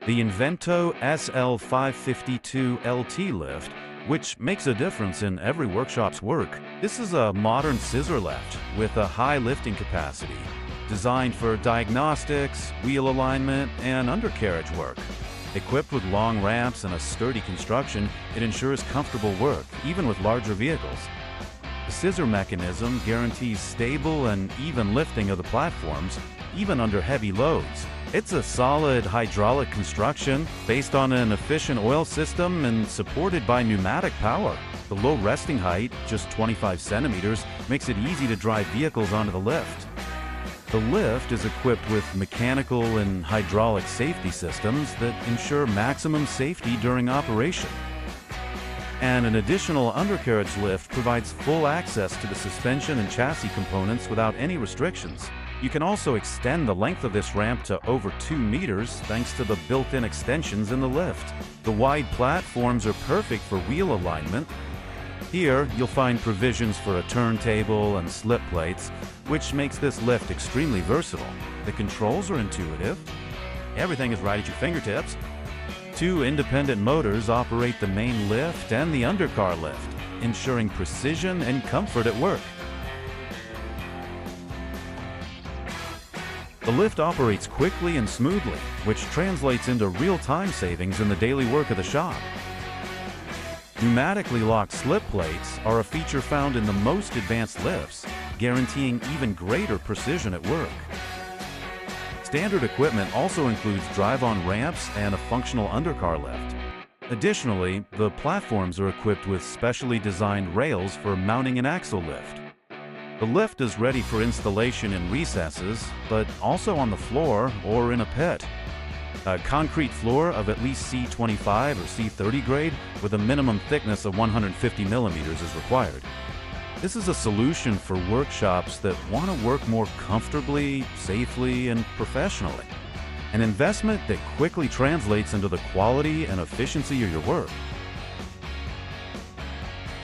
The INVENTO SL 552 LT lift, which makes a difference in every workshop's work. This is a modern scissor lift with a high lifting capacity, designed for diagnostics, wheel alignment, and undercarriage work. Equipped with long ramps and a sturdy construction, it ensures comfortable work, even with larger vehicles. The scissor mechanism guarantees stable and even lifting of the platforms, even under heavy loads. It's a solid hydraulic construction based on an efficient oil system and supported by pneumatic power. The low resting height, just 25 centimeters, makes it easy to drive vehicles onto the lift. The lift is equipped with mechanical and hydraulic safety systems that ensure maximum safety during operation. And an additional undercarriage lift provides full access to the suspension and chassis components without any restrictions. You can also extend the length of this ramp to over 2 meters thanks to the built-in extensions in the lift. The wide platforms are perfect for wheel alignment. Here, you'll find provisions for a turntable and slip plates, which makes this lift extremely versatile. The controls are intuitive. Everything is right at your fingertips. 2 independent motors operate the main lift and the undercar lift, ensuring precision and comfort at work. The lift operates quickly and smoothly, which translates into real-time savings in the daily work of the shop. Pneumatically locked slip plates are a feature found in the most advanced lifts, guaranteeing even greater precision at work. Standard equipment also includes drive-on ramps and a functional undercar lift. Additionally, the platforms are equipped with specially designed rails for mounting an axle lift. The lift is ready for installation in recesses, but also on the floor or in a pit. A concrete floor of at least C25 or C30 grade with a minimum thickness of 150 millimeters is required. This is a solution for workshops that want to work more comfortably, safely, and professionally. An investment that quickly translates into the quality and efficiency of your work.